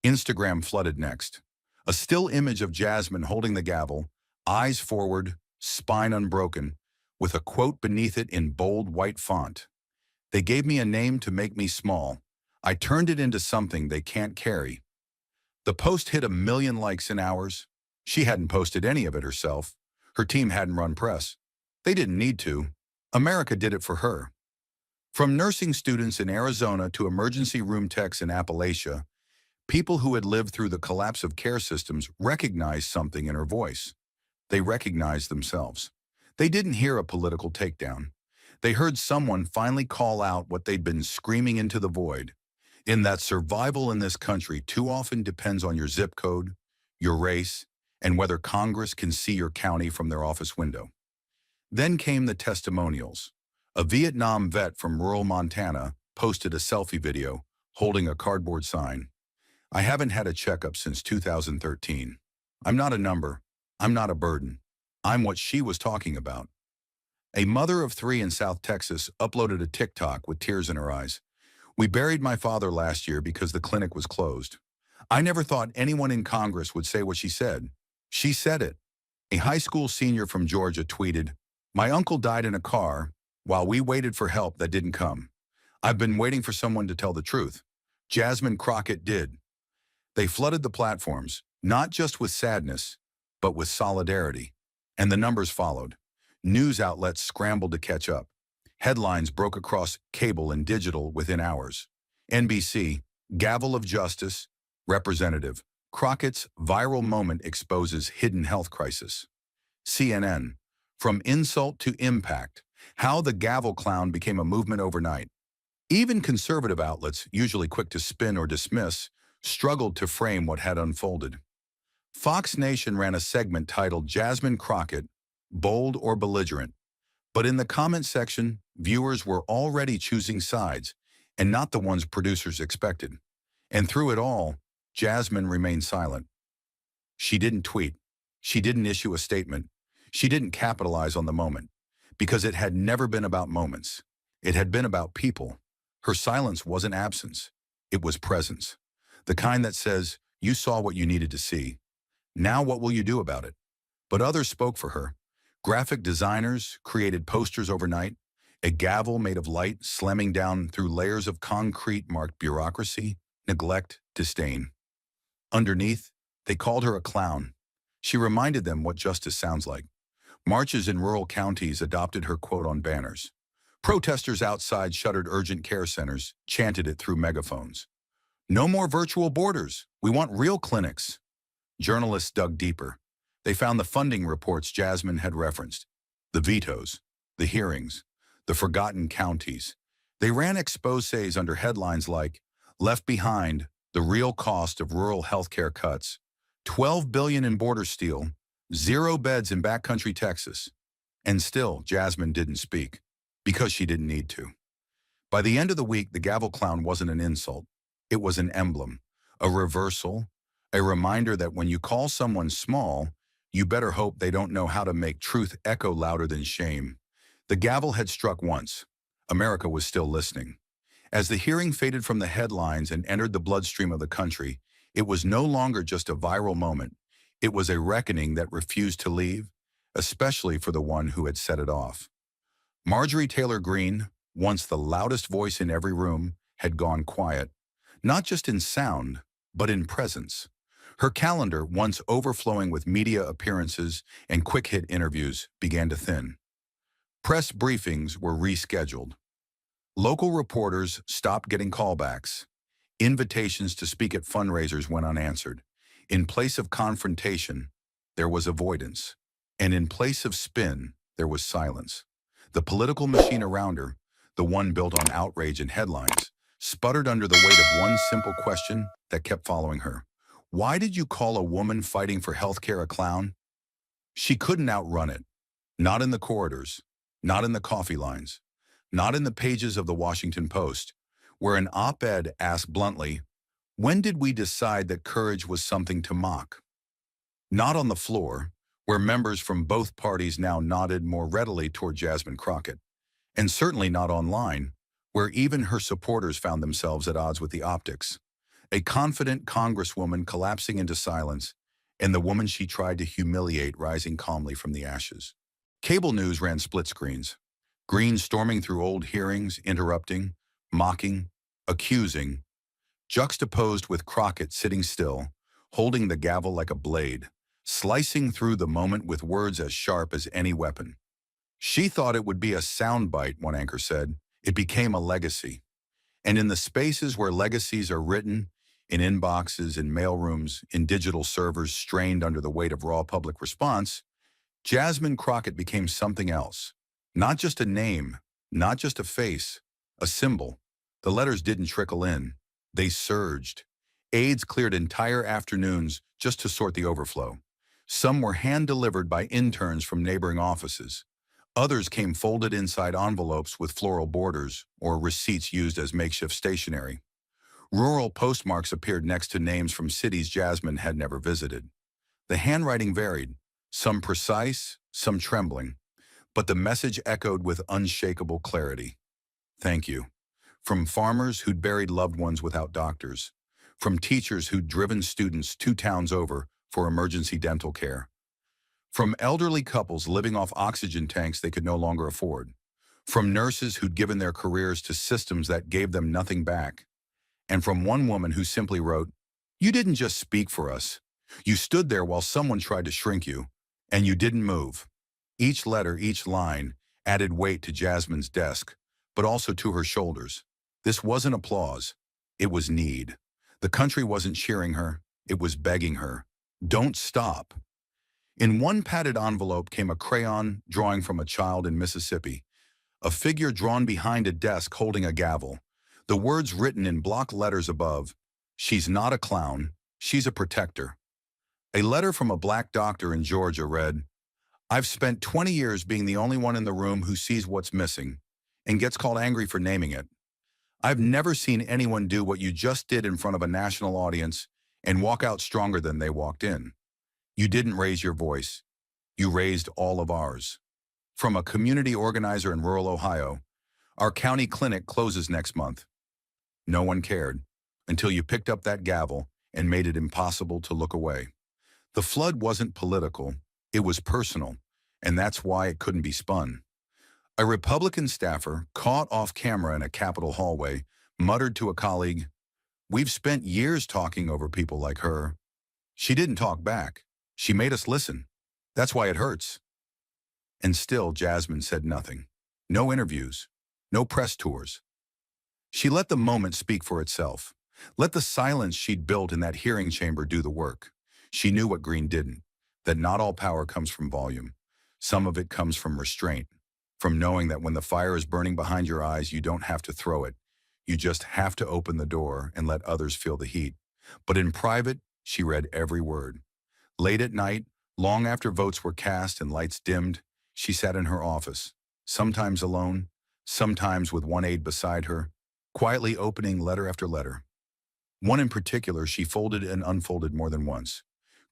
Instagram flooded next. A still image of Jasmine holding the gavel, eyes forward, spine unbroken, with a quote beneath it in bold white font. "They gave me a name to make me small. I turned it into something they can't carry." The post hit 1 million likes in hours. She hadn't posted any of it herself. Her team hadn't run press. They didn't need to. America did it for her. From nursing students in Arizona to emergency room techs in Appalachia, people who had lived through the collapse of care systems recognized something in her voice. They recognized themselves. They didn't hear a political takedown. They heard someone finally call out what they'd been screaming into the void, in that survival in this country too often depends on your zip code, your race, and whether Congress can see your county from their office window. Then came the testimonials. A Vietnam vet from rural Montana posted a selfie video holding a cardboard sign. "I haven't had a checkup since 2013. I'm not a number. I'm not a burden. I'm what she was talking about." A mother of 3 in South Texas uploaded a TikTok with tears in her eyes. "We buried my father last year because the clinic was closed. I never thought anyone in Congress would say what she said. She said it." A high school senior from Georgia tweeted, "My uncle died in a car while we waited for help that didn't come. I've been waiting for someone to tell the truth. Jasmine Crockett did." They flooded the platforms, not just with sadness, but with solidarity. And the numbers followed. News outlets scrambled to catch up. Headlines broke across cable and digital within hours. NBC, "Gavel of Justice, Representative Crockett's viral moment exposes hidden health crisis." CNN, "From insult to impact, how the gavel clown became a movement overnight." Even conservative outlets, usually quick to spin or dismiss, struggled to frame what had unfolded. Fox Nation ran a segment titled "Jasmine Crockett, Bold or Belligerent?" But in the comment section, viewers were already choosing sides, and not the ones producers expected. And through it all, Jasmine remained silent. She didn't tweet. She didn't issue a statement. She didn't capitalize on the moment, because it had never been about moments. It had been about people. Her silence wasn't absence. It was presence. The kind that says, "You saw what you needed to see. Now what will you do about it?" But others spoke for her. Graphic designers created posters overnight. A gavel made of light slamming down through layers of concrete marked bureaucracy, neglect, disdain. Underneath, they called her a clown. She reminded them what justice sounds like. Marches in rural counties adopted her quote on banners. Protesters outside shuttered urgent care centers chanted it through megaphones. "No more virtual borders. We want real clinics." Journalists dug deeper. They found the funding reports Jasmine had referenced, the vetoes, the hearings, the forgotten counties. They ran exposés under headlines like, "Left Behind, the Real Cost of Rural Healthcare Cuts," $12 billion in border steel, 0 beds in backcountry Texas. And still, Jasmine didn't speak, because she didn't need to. By the end of the week, the gavel clown wasn't an insult. It was an emblem, a reversal, a reminder that when you call someone small, you better hope they don't know how to make truth echo louder than shame. The gavel had struck once. America was still listening. As the hearing faded from the headlines and entered the bloodstream of the country, it was no longer just a viral moment. It was a reckoning that refused to leave, especially for the one who had set it off. Marjorie Taylor Greene, once the loudest voice in every room, had gone quiet, not just in sound, but in presence. Her calendar, once overflowing with media appearances and quick-hit interviews, began to thin. Press briefings were rescheduled. Local reporters stopped getting callbacks. Invitations to speak at fundraisers went unanswered. In place of confrontation, there was avoidance. And in place of spin, there was silence. The political machine around her, the one built on outrage and headlines, sputtered under the weight of one simple question that kept following her. Why did you call a woman fighting for healthcare a clown? She couldn't outrun it. Not in the corridors, not in the coffee lines, not in the pages of the Washington Post, where an op-ed asked bluntly, when did we decide that courage was something to mock? Not on the floor, where members from both parties now nodded more readily toward Jasmine Crockett, and certainly not online, where even her supporters found themselves at odds with the optics. A confident congresswoman collapsing into silence, and the woman she tried to humiliate rising calmly from the ashes. Cable news ran split screens. Greene storming through old hearings, interrupting, mocking, accusing, juxtaposed with Crockett sitting still, holding the gavel like a blade, slicing through the moment with words as sharp as any weapon. She thought it would be a soundbite, one anchor said. It became a legacy. And in the spaces where legacies are written, in inboxes, in mailrooms, in digital servers strained under the weight of raw public response, Jasmine Crockett became something else. Not just a name, not just a face, a symbol. The letters didn't trickle in. They surged. Aides cleared entire afternoons just to sort the overflow. Some were hand-delivered by interns from neighboring offices. Others came folded inside envelopes with floral borders or receipts used as makeshift stationery. Rural postmarks appeared next to names from cities Jasmine had never visited. The handwriting varied, some precise, some trembling, but the message echoed with unshakable clarity. Thank you. From farmers who'd buried loved ones without doctors. From teachers who'd driven students 2 towns over for emergency dental care. From elderly couples living off oxygen tanks they could no longer afford. From nurses who'd given their careers to systems that gave them nothing back. And from one woman who simply wrote, "You didn't just speak for us. You stood there while someone tried to shrink you, and you didn't move." Each letter, each line, added weight to Jasmine's desk, but also to her shoulders. This wasn't applause. It was need. The country wasn't cheering her. It was begging her. Don't stop. In one padded envelope came a crayon drawing from a child in Mississippi, a figure drawn behind a desk holding a gavel. The words written in block letters above, "She's not a clown, she's a protector." A letter from a black doctor in Georgia read, "I've spent 20 years being the only one in the room who sees what's missing and gets called angry for naming it. I've never seen anyone do what you just did in front of a national audience and walk out stronger than they walked in. You didn't raise your voice. You raised all of ours." From a community organizer in rural Ohio, "Our county clinic closes next month." No one cared until you picked up that gavel and made it impossible to look away. The flood wasn't political, it was personal, and that's why it couldn't be spun. A Republican staffer, caught off camera in a Capitol hallway, muttered to a colleague, "We've spent years talking over people like her." She didn't talk back. She made us listen. That's why it hurts. And still, Jasmine said nothing. No interviews, no press tours. She let the moment speak for itself. Let the silence she'd built in that hearing chamber do the work. She knew what Greene didn't, that not all power comes from volume. Some of it comes from restraint, from knowing that when the fire is burning behind your eyes, you don't have to throw it. You just have to open the door and let others feel the heat. But in private, she read every word. Late at night, long after votes were cast and lights dimmed, she sat in her office, sometimes alone, sometimes with one aide beside her, quietly opening letter after letter. One in particular she folded and unfolded more than once,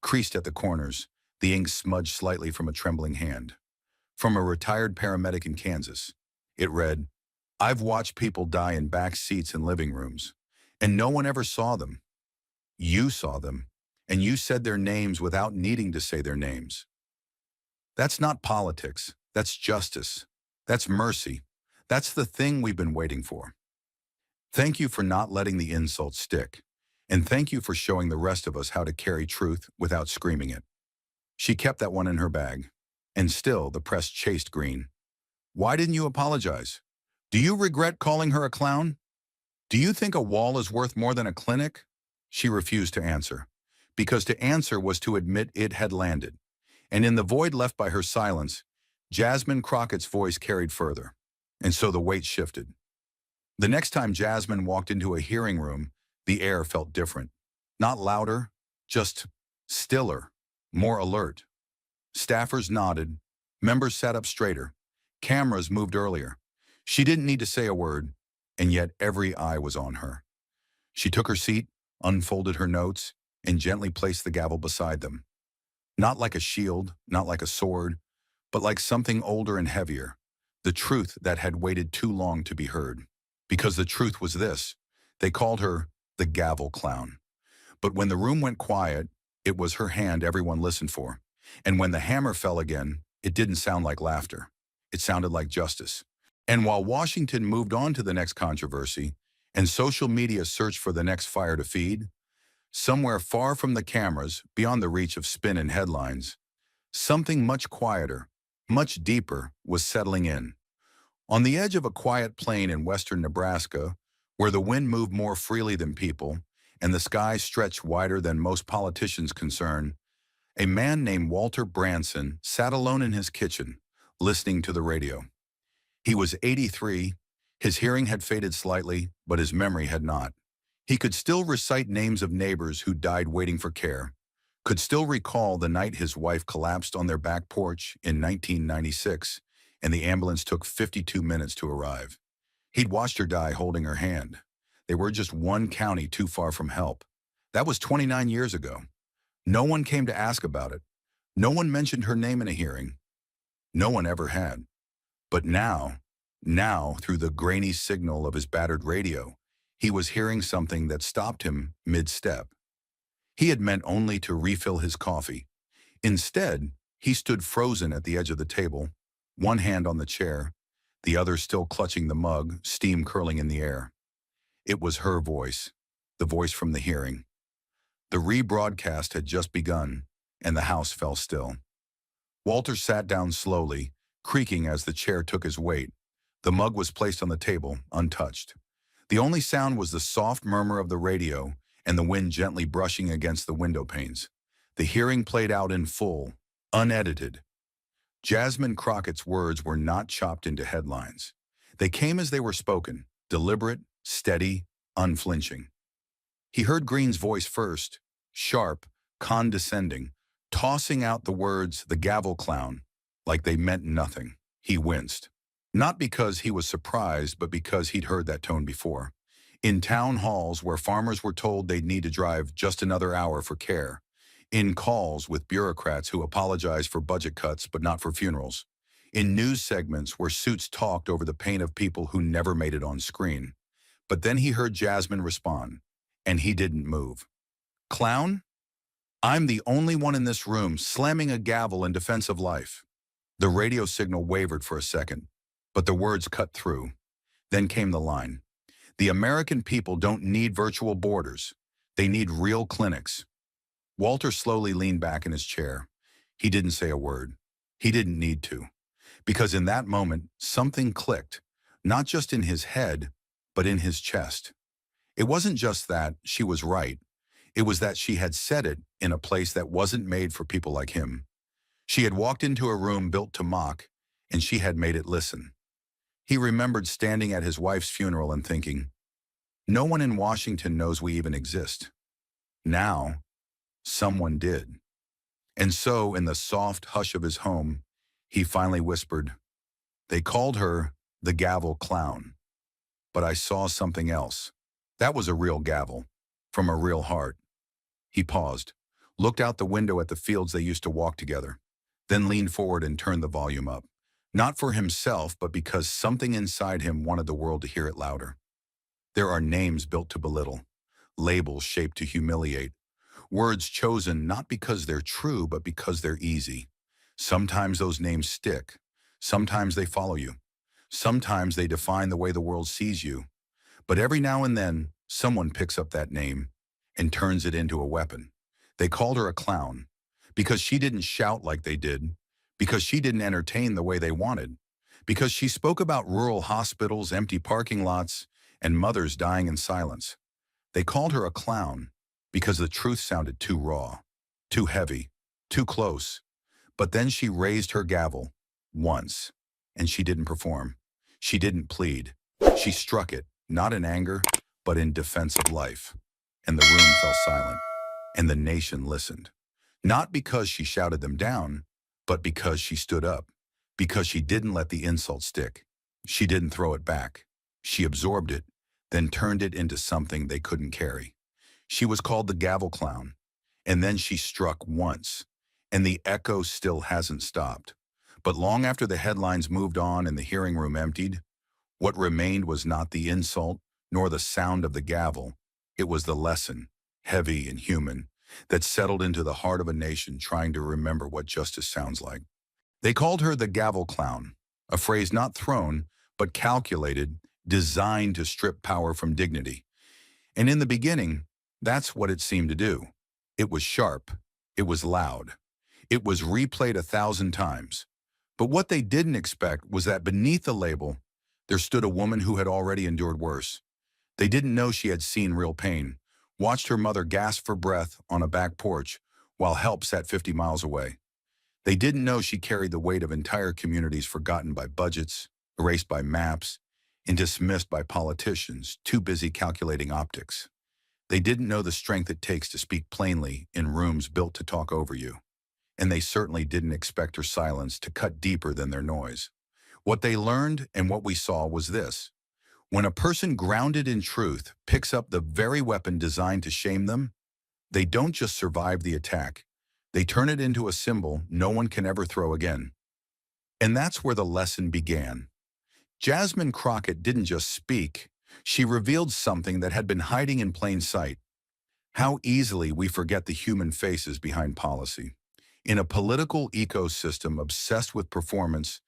creased at the corners, the ink smudged slightly from a trembling hand. From a retired paramedic in Kansas. It read, "I've watched people die in back seats in living rooms, and no one ever saw them. You saw them, and you said their names without needing to say their names. That's not politics, that's justice, that's mercy, that's the thing we've been waiting for. Thank you for not letting the insult stick, and thank you for showing the rest of us how to carry truth without screaming it." She kept that one in her bag, and still the press chased Greene. "Why didn't you apologize? Do you regret calling her a clown? Do you think a wall is worth more than a clinic?" She refused to answer, because to answer was to admit it had landed. And in the void left by her silence, Jasmine Crockett's voice carried further. And so the weight shifted. The next time Jasmine walked into a hearing room, the air felt different. Not louder, just stiller, more alert. Staffers nodded. Members sat up straighter. Cameras moved earlier. She didn't need to say a word, and yet every eye was on her. She took her seat, unfolded her notes, and gently placed the gavel beside them. Not like a shield, not like a sword, but like something older and heavier. The truth that had waited too long to be heard. Because the truth was this: they called her the gavel clown. But when the room went quiet, it was her hand everyone listened for. And when the hammer fell again, it didn't sound like laughter. It sounded like justice. And while Washington moved on to the next controversy, and social media searched for the next fire to feed, somewhere far from the cameras, beyond the reach of spin and headlines, something much quieter, much deeper was settling in. On the edge of a quiet plain in western Nebraska, where the wind moved more freely than people, and the sky stretched wider than most politicians' concern, a man named Walter Branson sat alone in his kitchen, listening to the radio. He was 83, his hearing had faded slightly, but his memory had not. He could still recite names of neighbors who died waiting for care, could still recall the night his wife collapsed on their back porch in 1996, and the ambulance took 52 minutes to arrive. He'd watched her die holding her hand. They were just one county too far from help. That was 29 years ago. No one came to ask about it. No one mentioned her name in a hearing. No one ever had. But now, through the grainy signal of his battered radio, he was hearing something that stopped him mid-step. He had meant only to refill his coffee. Instead, he stood frozen at the edge of the table, one hand on the chair, the other still clutching the mug, steam curling in the air. It was her voice, the voice from the hearing. The rebroadcast had just begun, and the house fell still. Walter sat down slowly, creaking as the chair took his weight. The mug was placed on the table, untouched. The only sound was the soft murmur of the radio and the wind gently brushing against the window panes. The hearing played out in full, unedited. Jasmine Crockett's words were not chopped into headlines. They came as they were spoken, deliberate, steady, unflinching. He heard Greene's voice first, sharp, condescending, tossing out the words, "the gavel clown," like they meant nothing. He winced. Not because he was surprised, but because he'd heard that tone before. In town halls where farmers were told they'd need to drive just another hour for care. In calls with bureaucrats who apologized for budget cuts but not for funerals. In news segments where suits talked over the pain of people who never made it on screen. But then he heard Jasmine respond, and he didn't move. "Clown? I'm the only one in this room slamming a gavel in defense of life." The radio signal wavered for a second, but the words cut through. Then came the line. "The American people don't need virtual borders. They need real clinics." Walter slowly leaned back in his chair. He didn't say a word. He didn't need to. Because in that moment, something clicked, not just in his head, but in his chest. It wasn't just that she was right. It was that she had said it in a place that wasn't made for people like him. She had walked into a room built to mock, and she had made it listen. He remembered standing at his wife's funeral and thinking, no one in Washington knows we even exist. Now, someone did. And so, in the soft hush of his home, he finally whispered, "They called her the gavel clown. But I saw something else. That was a real gavel, from a real heart." He paused, looked out the window at the fields they used to walk together, then leaned forward and turned the volume up. Not for himself, but because something inside him wanted the world to hear it louder. There are names built to belittle, labels shaped to humiliate, words chosen not because they're true, but because they're easy. Sometimes those names stick. Sometimes they follow you. Sometimes they define the way the world sees you. But every now and then, someone picks up that name and turns it into a weapon. They called her a clown because she didn't shout like they did, because she didn't entertain the way they wanted, because she spoke about rural hospitals, empty parking lots, and mothers dying in silence. They called her a clown because the truth sounded too raw, too heavy, too close. But then she raised her gavel once, and she didn't perform. She didn't plead. She struck it, not in anger, but in defense of life. And the room fell silent, and the nation listened. Not because she shouted them down, but because she stood up, because she didn't let the insult stick. She didn't throw it back. She absorbed it, then turned it into something they couldn't carry. She was called the gavel clown, and then she struck once, and the echo still hasn't stopped. But long after the headlines moved on and the hearing room emptied, what remained was not the insult nor the sound of the gavel. It was the lesson, heavy and human, that settled into the heart of a nation trying to remember what justice sounds like. They called her the gavel clown, a phrase not thrown, but calculated, designed to strip power from dignity. And in the beginning, that's what it seemed to do. It was sharp. It was loud. It was replayed 1,000 times. But what they didn't expect was that beneath the label, there stood a woman who had already endured worse. They didn't know she had seen real pain, watched her mother gasp for breath on a back porch while help sat 50 miles away. They didn't know she carried the weight of entire communities forgotten by budgets, erased by maps, and dismissed by politicians too busy calculating optics. They didn't know the strength it takes to speak plainly in rooms built to talk over you. And they certainly didn't expect her silence to cut deeper than their noise. What they learned and what we saw was this. When a person grounded in truth picks up the very weapon designed to shame them, they don't just survive the attack. They turn it into a symbol no one can ever throw again. And that's where the lesson began. Jasmine Crockett didn't just speak. She revealed something that had been hiding in plain sight. How easily we forget the human faces behind policy. In a political ecosystem obsessed with performance,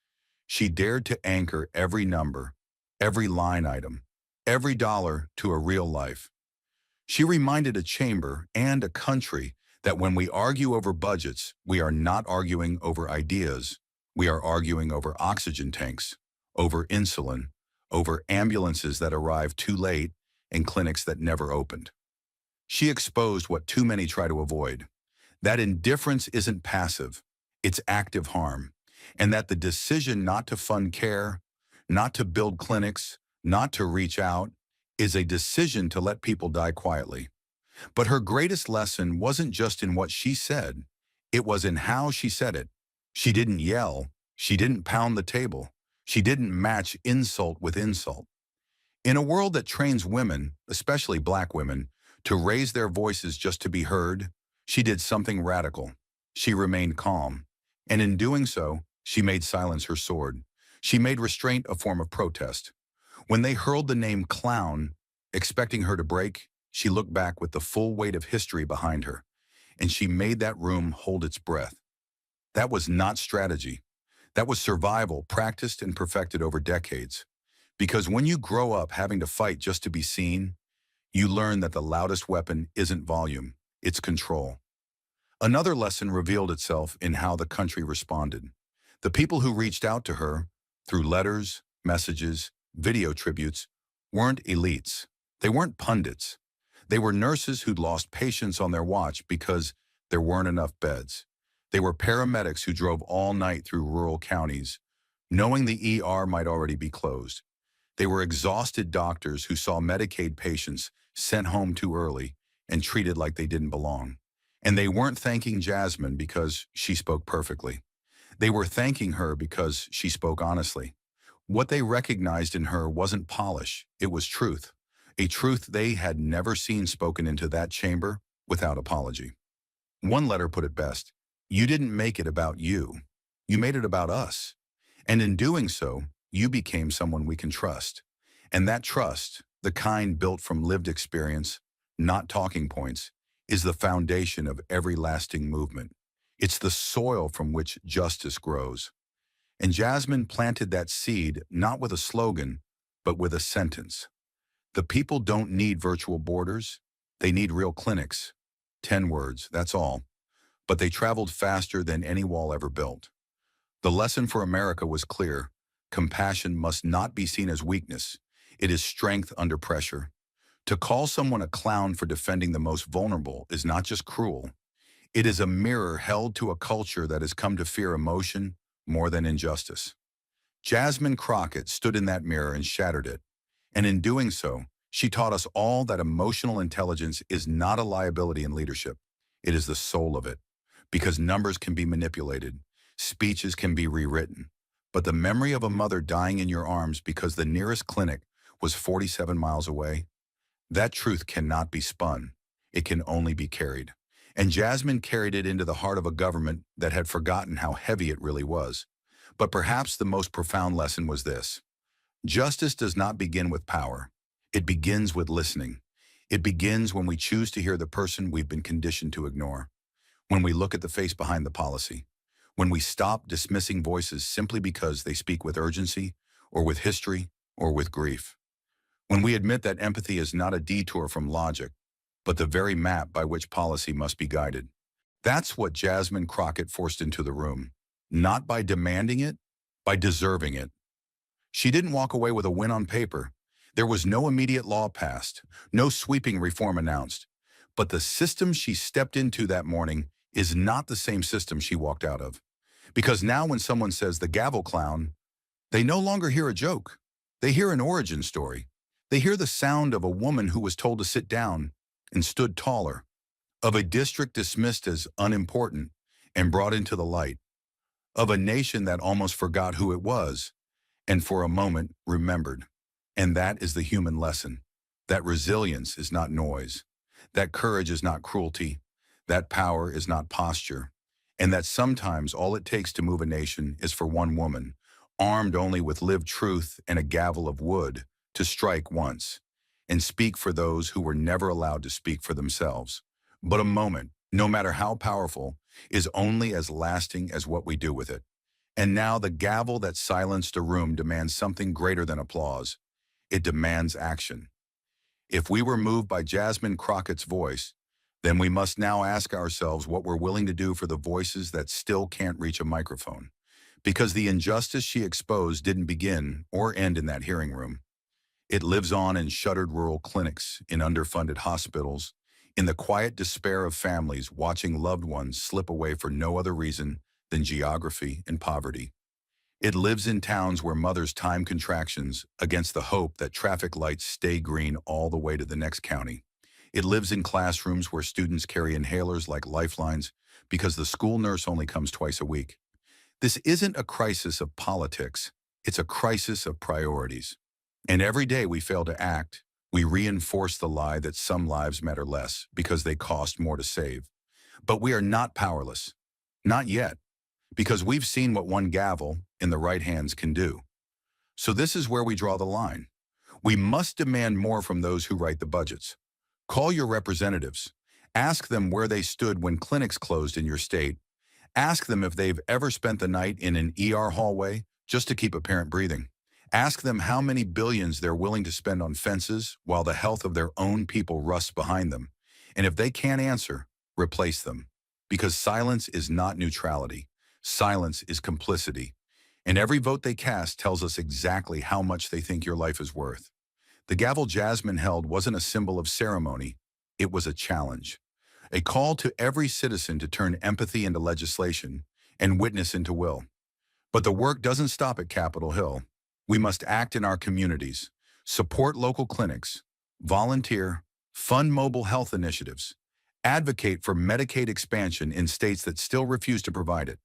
she dared to anchor every number, every line item, every dollar to a real life. She reminded a chamber and a country that when we argue over budgets, we are not arguing over ideas. We are arguing over oxygen tanks, over insulin, over ambulances that arrive too late, and clinics that never opened. She exposed what too many try to avoid, that indifference isn't passive, it's active harm, and that the decision not to fund care, not to build clinics, not to reach out, is a decision to let people die quietly. But her greatest lesson wasn't just in what she said, it was in how she said it. She didn't yell, she didn't pound the table, she didn't match insult with insult. In a world that trains women, especially Black women, to raise their voices just to be heard, she did something radical. She remained calm. And in doing so, she made silence her sword. She made restraint a form of protest. When they hurled the name clown, expecting her to break, she looked back with the full weight of history behind her, and she made that room hold its breath. That was not strategy. That was survival, practiced and perfected over decades. Because when you grow up having to fight just to be seen, you learn that the loudest weapon isn't volume, it's control. Another lesson revealed itself in how the country responded. The people who reached out to her, through letters, messages, video tributes, weren't elites. They weren't pundits. They were nurses who'd lost patients on their watch because there weren't enough beds. They were paramedics who drove all night through rural counties, knowing the ER might already be closed. They were exhausted doctors who saw Medicaid patients sent home too early and treated like they didn't belong. And they weren't thanking Jasmine because she spoke perfectly. They were thanking her because she spoke honestly. What they recognized in her wasn't polish, it was truth. A truth they had never seen spoken into that chamber without apology. One letter put it best. You didn't make it about you. You made it about us. And in doing so, you became someone we can trust. And that trust, the kind built from lived experience, not talking points, is the foundation of every lasting movement. It's the soil from which justice grows. And Jasmine planted that seed not with a slogan, but with a sentence. The people don't need virtual borders. They need real clinics. 10 words, that's all. But they traveled faster than any wall ever built. The lesson for America was clear. Compassion must not be seen as weakness. It is strength under pressure. To call someone a clown for defending the most vulnerable is not just cruel. It is a mirror held to a culture that has come to fear emotion more than injustice. Jasmine Crockett stood in that mirror and shattered it. And in doing so, she taught us all that emotional intelligence is not a liability in leadership. It is the soul of it. Because numbers can be manipulated, speeches can be rewritten. But the memory of a mother dying in your arms because the nearest clinic was 47 miles away, that truth cannot be spun. It can only be carried. And Jasmine carried it into the heart of a government that had forgotten how heavy it really was. But perhaps the most profound lesson was this. Justice does not begin with power. It begins with listening. It begins when we choose to hear the person we've been conditioned to ignore. When we look at the face behind the policy. When we stop dismissing voices simply because they speak with urgency, or with history, or with grief. When we admit that empathy is not a detour from logic, but the very map by which policy must be guided. That's what Jasmine Crockett forced into the room. Not by demanding it, by deserving it. She didn't walk away with a win on paper. There was no immediate law passed, no sweeping reform announced. But the system she stepped into that morning is not the same system she walked out of. Because now when someone says the gavel clown, they no longer hear a joke. They hear an origin story. They hear the sound of a woman who was told to sit down and stood taller, of a district dismissed as unimportant and brought into the light, of a nation that almost forgot who it was and for a moment remembered. And that is the human lesson. That resilience is not noise. That courage is not cruelty. That power is not posture. And that sometimes all it takes to move a nation is for one woman, armed only with lived truth and a gavel of wood, to strike once and speak for those who were never allowed to speak for themselves. But a moment, no matter how powerful, is only as lasting as what we do with it. And now the gavel that silenced a room demands something greater than applause. It demands action. If we were moved by Jasmine Crockett's voice, then we must now ask ourselves what we're willing to do for the voices that still can't reach a microphone. Because the injustice she exposed didn't begin or end in that hearing room. It lives on in shuttered rural clinics, in underfunded hospitals, in the quiet despair of families watching loved ones slip away for no other reason than geography and poverty. It lives in towns where mothers time contractions against the hope that traffic lights stay green all the way to the next county. It lives in classrooms where students carry inhalers like lifelines because the school nurse only comes twice a week. This isn't a crisis of politics, it's a crisis of priorities. And every day we fail to act, we reinforce the lie that some lives matter less because they cost more to save. But we are not powerless. Not yet. Because we've seen what one gavel in the right hands can do. So this is where we draw the line. We must demand more from those who write the budgets. Call your representatives. Ask them where they stood when clinics closed in your state. Ask them if they've ever spent the night in an ER hallway just to keep a parent breathing. Ask them how many billions they're willing to spend on fences while the health of their own people rusts behind them. And if they can't answer, replace them. Because silence is not neutrality. Silence is complicity. And every vote they cast tells us exactly how much they think your life is worth. The gavel Jasmine held wasn't a symbol of ceremony. It was a challenge. A call to every citizen to turn empathy into legislation and witness into will. But the work doesn't stop at Capitol Hill. We must act in our communities, support local clinics, volunteer, fund mobile health initiatives, advocate for Medicaid expansion in states that still refuse to provide it.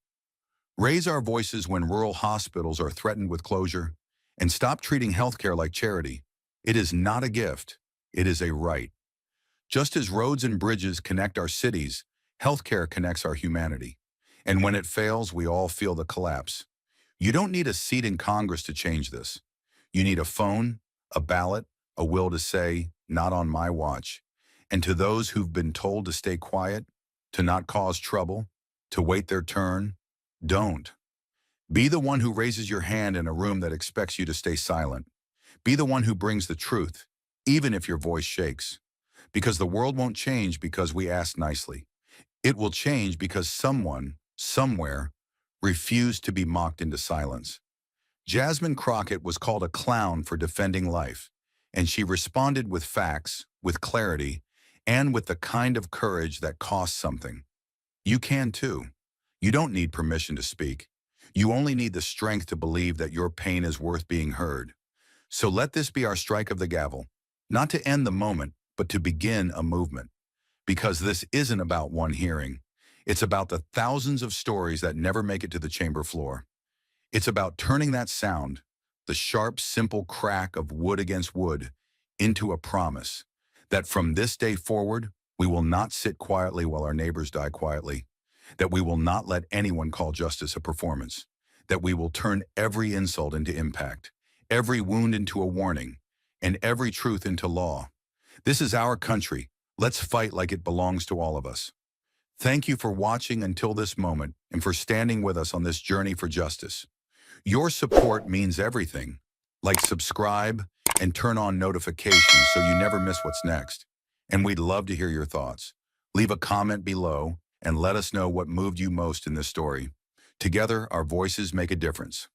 Raise our voices when rural hospitals are threatened with closure, and stop treating healthcare like charity. It is not a gift, it is a right. Just as roads and bridges connect our cities, healthcare connects our humanity. And when it fails, we all feel the collapse. You don't need a seat in Congress to change this. You need a phone, a ballot, a will to say, not on my watch. And to those who've been told to stay quiet, to not cause trouble, to wait their turn, don't. Be the one who raises your hand in a room that expects you to stay silent. Be the one who brings the truth, even if your voice shakes. Because the world won't change because we ask nicely. It will change because someone, somewhere, refused to be mocked into silence. Jasmine Crockett was called a clown for defending life, and she responded with facts, with clarity, and with the kind of courage that costs something. You can too. You don't need permission to speak. You only need the strength to believe that your pain is worth being heard. So let this be our strike of the gavel, not to end the moment, but to begin a movement. Because this isn't about one hearing. It's about the thousands of stories that never make it to the chamber floor. It's about turning that sound, the sharp, simple crack of wood against wood, into a promise that from this day forward, we will not sit quietly while our neighbors die quietly, that we will not let anyone call justice a performance, that we will turn every insult into impact, every wound into a warning, and every truth into law. This is our country. Let's fight like it belongs to all of us. Thank you for watching until this moment and for standing with us on this journey for justice. Your support means everything. Like, subscribe, and turn on notifications so you never miss what's next. And we'd love to hear your thoughts. Leave a comment below and let us know what moved you most in this story. Together, our voices make a difference.